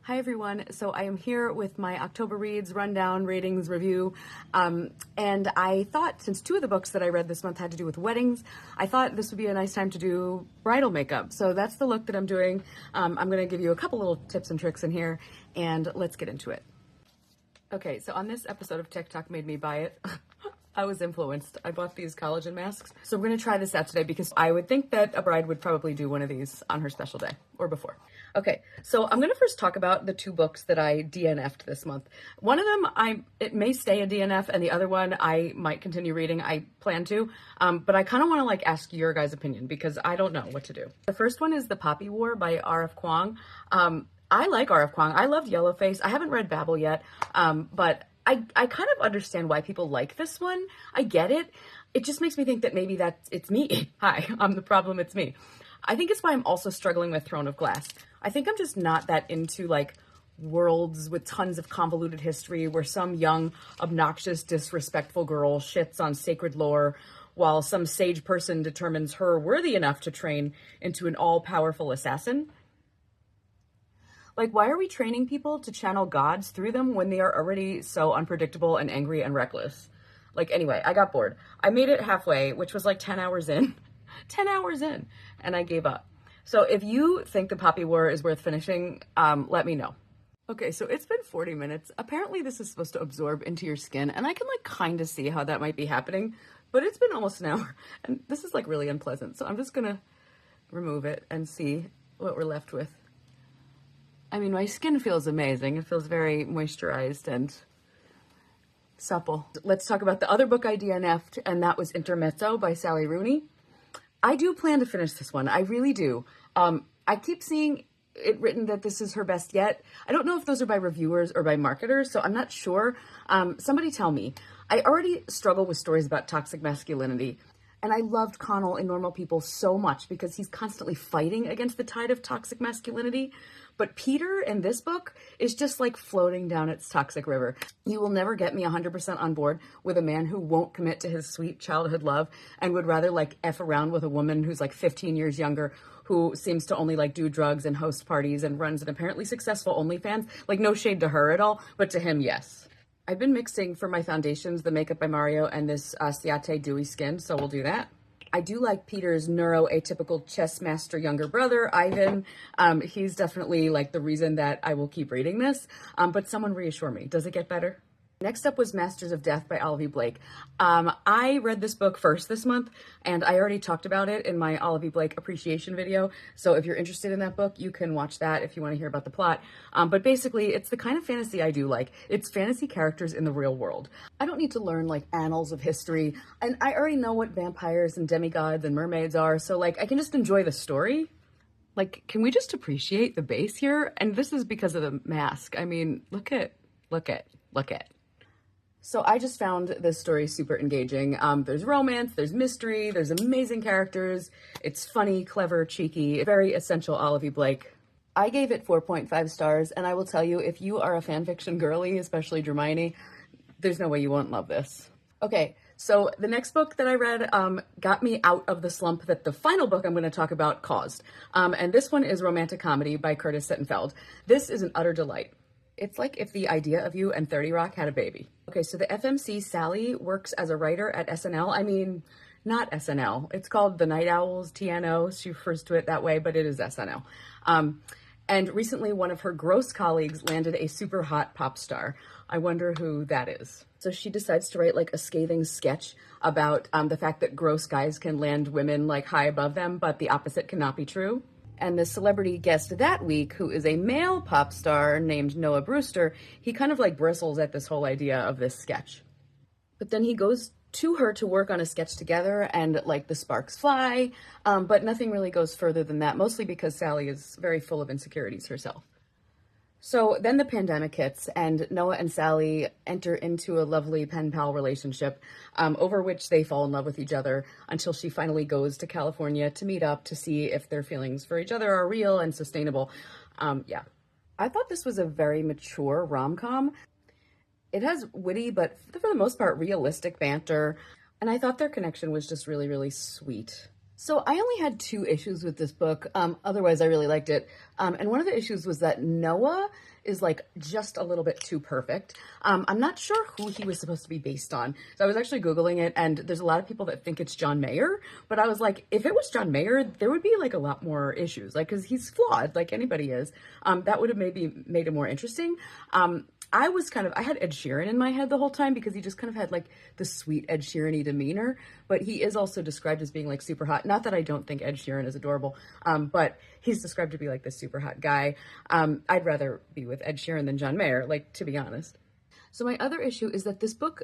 Hi everyone. So I am here with my October Reads rundown, ratings, review. And I thought, since two of the books that I read this month had to do with weddings, I thought this would be a nice time to do bridal makeup. So that's the look that I'm doing. I'm going to give you a couple little tips and tricks in here, and let's get into it. Okay, so on this episode of TikTok Made Me Buy It, I was influenced. I bought these collagen masks. So I'm going to try this out today because I would think that a bride would probably do one of these on her special day or before. Okay, so I'm going to first talk about the two books that I DNF'd this month. One of them, it may stay a DNF, and the other one I might continue reading. I plan to, but I kind of want to ask your guys' opinion because I don't know what to do. The first one is The Poppy War by R.F. Kuang. I like R.F. Kuang. I loved Yellowface. I haven't read Babel yet, but I kind of understand why people like this one. I get it. It just makes me think that maybe it's me. Hi, I'm the problem, it's me. I think it's why I'm also struggling with Throne of Glass. I think I'm just not that into worlds with tons of convoluted history where some young, obnoxious, disrespectful girl shits on sacred lore while some sage person determines her worthy enough to train into an all-powerful assassin. Why are we training people to channel gods through them when they are already so unpredictable and angry and reckless? Anyway, I got bored. I made it halfway, which was 10 hours in. 10 hours in, and I gave up. So if you think The Poppy War is worth finishing, let me know. Okay, so it's been 40 minutes. Apparently this is supposed to absorb into your skin, and I can kind of see how that might be happening, but it's been almost an hour, and this is really unpleasant. So I'm just gonna remove it and see what we're left with. I mean, my skin feels amazing. It feels very moisturized and supple. Let's talk about the other book I DNF'd, and that was Intermezzo by Sally Rooney. I do plan to finish this one. I really do. I keep seeing it written that this is her best yet. I don't know if those are by reviewers or by marketers, so I'm not sure. Somebody tell me. I already struggle with stories about toxic masculinity, and I loved Connell in Normal People so much because he's constantly fighting against the tide of toxic masculinity. But Peter in this book is just floating down its toxic river. You will never get me 100% on board with a man who won't commit to his sweet childhood love and would rather F around with a woman who's 15 years younger, who seems to only do drugs and host parties and runs an apparently successful OnlyFans. No shade to her at all, but to him, yes. I've been mixing for my foundations the Makeup by Mario and this Ciate Dewy Skin, so we'll do that. I do like Peter's neuroatypical chess master younger brother, Ivan. He's definitely the reason that I will keep reading this, but someone reassure me. Does it get better? Next up was Masters of Death by Olivia Blake. I read this book first this month, and I already talked about it in my Olivia Blake appreciation video. So if you're interested in that book, you can watch that if you want to hear about the plot. But basically, it's the kind of fantasy I do like. It's fantasy characters in the real world. I don't need to learn annals of history, and I already know what vampires and demigods and mermaids are, so I can just enjoy the story. Can we just appreciate the base here? And this is because of the mask. I mean, look at. So I just found this story super engaging. There's romance, there's mystery, there's amazing characters. It's funny, clever, cheeky, very essential Olivia Blake. I gave it 4.5 stars, and I will tell you, if you are a fanfiction girly, especially Hermione, there's no way you won't love this. Okay, so the next book that I read got me out of the slump that the final book I'm going to talk about caused. And this one is Romantic Comedy by Curtis Sittenfeld. This is an utter delight. It's if The Idea of You and 30 Rock had a baby. Okay, so the FMC Sally works as a writer at SNL. I mean, not SNL. It's called The Night Owls, TNO. She refers to it that way, but it is SNL. And recently, one of her gross colleagues landed a super hot pop star. I wonder who that is. So she decides to write a scathing sketch about the fact that gross guys can land women high above them, but the opposite cannot be true. And the celebrity guest that week, who is a male pop star named Noah Brewster, he kind of bristles at this whole idea of this sketch. But then he goes to her to work on a sketch together, and the sparks fly, but nothing really goes further than that, mostly because Sally is very full of insecurities herself. So then the pandemic hits, and Noah and Sally enter into a lovely pen pal relationship, over which they fall in love with each other until she finally goes to California to meet up to see if their feelings for each other are real and sustainable. Yeah. I thought this was a very mature rom-com. It has witty, but for the most part, realistic banter, and I thought their connection was just really, really sweet. So I only had two issues with this book. Otherwise, I really liked it. And one of the issues was that Noah is like just a little bit too perfect. I'm not sure who he was supposed to be based on. So I was actually Googling it, and there's a lot of people that think it's John Mayer. But I was like, if it was John Mayer, there would be like a lot more issues, like, because he's flawed, like anybody is. That would have maybe made it more interesting. I had Ed Sheeran in my head the whole time because he just kind of had like the sweet Ed Sheeran-y demeanor, but he is also described as being like super hot. Not that I don't think Ed Sheeran is adorable, but he's described to be like this super hot guy. I'd rather be with Ed Sheeran than John Mayer, like, to be honest. So my other issue is that this book,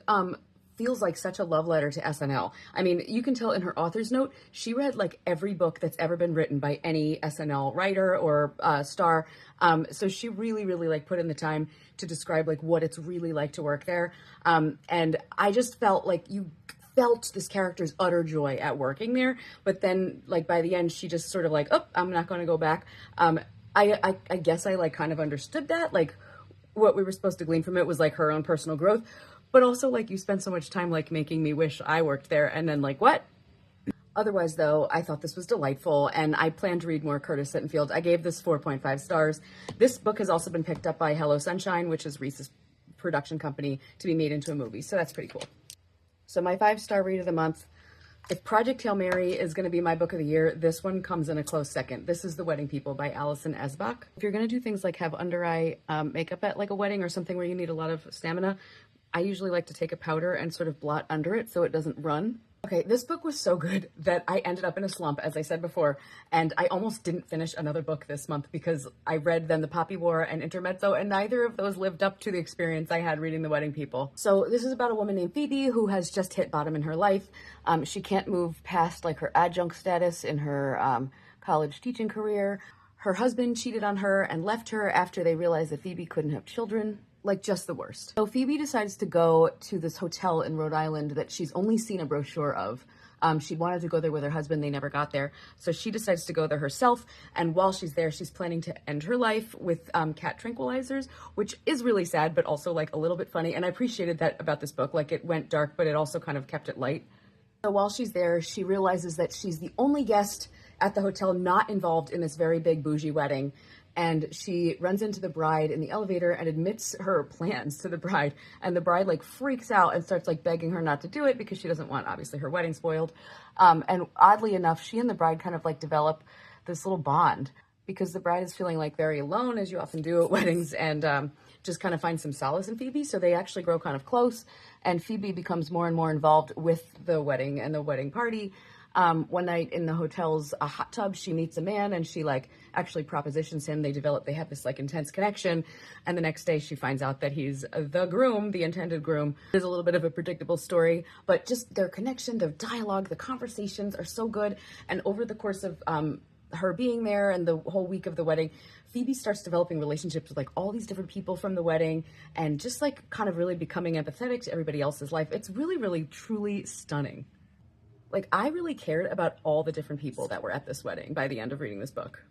feels like such a love letter to SNL. I mean, you can tell in her author's note, she read like every book that's ever been written by any SNL writer or star. So she really, really like put in the time to describe like what it's really like to work there. And I just felt like you felt this character's utter joy at working there. But then like by the end, she just sort of like, oh, I'm not going to go back. I guess I like kind of understood that. Like what we were supposed to glean from it was like her own personal growth. But also, like, you spend so much time, like, making me wish I worked there, and then, like, what? Otherwise, though, I thought this was delightful, and I plan to read more Curtis Sittenfeld. I gave this 4.5 stars. This book has also been picked up by Hello Sunshine, which is Reese's production company, to be made into a movie, so that's pretty cool. So my 5-star read of the month, if Project Hail Mary is going to be my book of the year, this one comes in a close second. This is The Wedding People by Alison Esbach. If you're going to do things like have under-eye makeup at, like, a wedding or something where you need a lot of stamina, I usually like to take a powder and sort of blot under it so it doesn't run. Okay, this book was so good that I ended up in a slump, as I said before, and I almost didn't finish another book this month because I read then The Poppy War and Intermezzo, and neither of those lived up to the experience I had reading The Wedding People. So this is about a woman named Phoebe who has just hit bottom in her life. She can't move past like her adjunct status in her college teaching career. Her husband cheated on her and left her after they realized that Phoebe couldn't have children. Like, just the worst. So Phoebe decides to go to this hotel in Rhode Island that she's only seen a brochure of. She wanted to go there with her husband. They never got there. So she decides to go there herself. And while she's there, she's planning to end her life with cat tranquilizers, which is really sad, but also like a little bit funny. And I appreciated that about this book. Like, it went dark, but it also kind of kept it light. So while she's there, she realizes that she's the only guest at the hotel not involved in this very big bougie wedding. And she runs into the bride in the elevator and admits her plans to the bride. And the bride like freaks out and starts like begging her not to do it because she doesn't want, obviously, her wedding spoiled. And oddly enough, she and the bride kind of like develop this little bond because the bride is feeling like very alone, as you often do at weddings, and just kind of finds some solace in Phoebe. So they actually grow kind of close, and Phoebe becomes more and more involved with the wedding and the wedding party. One night in the hotel's a hot tub, she meets a man and she like actually propositions him. They have this like intense connection. And the next day she finds out that he's the groom, the intended groom. There's a little bit of a predictable story, but just their connection, their dialogue, the conversations are so good. And over the course of, her being there and the whole week of the wedding, Phoebe starts developing relationships with like all these different people from the wedding and just like kind of really becoming empathetic to everybody else's life. It's really, really, truly stunning. Like, I really cared about all the different people that were at this wedding by the end of reading this book.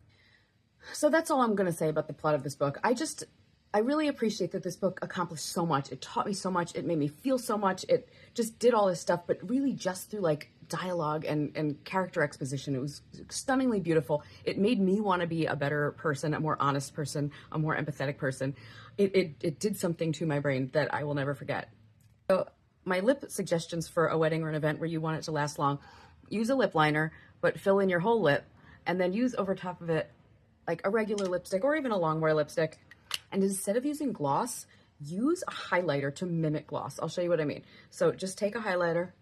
So that's all I'm going to say about the plot of this book. I really appreciate that this book accomplished so much. It taught me so much. It made me feel so much. It just did all this stuff, but really just through like dialogue and character exposition. It was stunningly beautiful. It made me want to be a better person, a more honest person, a more empathetic person. It did something to my brain that I will never forget. So my lip suggestions for a wedding or an event where you want it to last long: use a lip liner, but fill in your whole lip, and then use over top of it like a regular lipstick or even a longwear lipstick. And instead of using gloss, use a highlighter to mimic gloss. I'll show you what I mean. So just take a highlighter,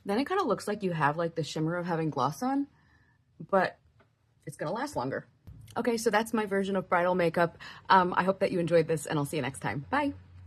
then it kind of looks like you have like the shimmer of having gloss on, but it's gonna last longer. Okay, so that's my version of bridal makeup. I hope that you enjoyed this, and I'll see you next time. Bye.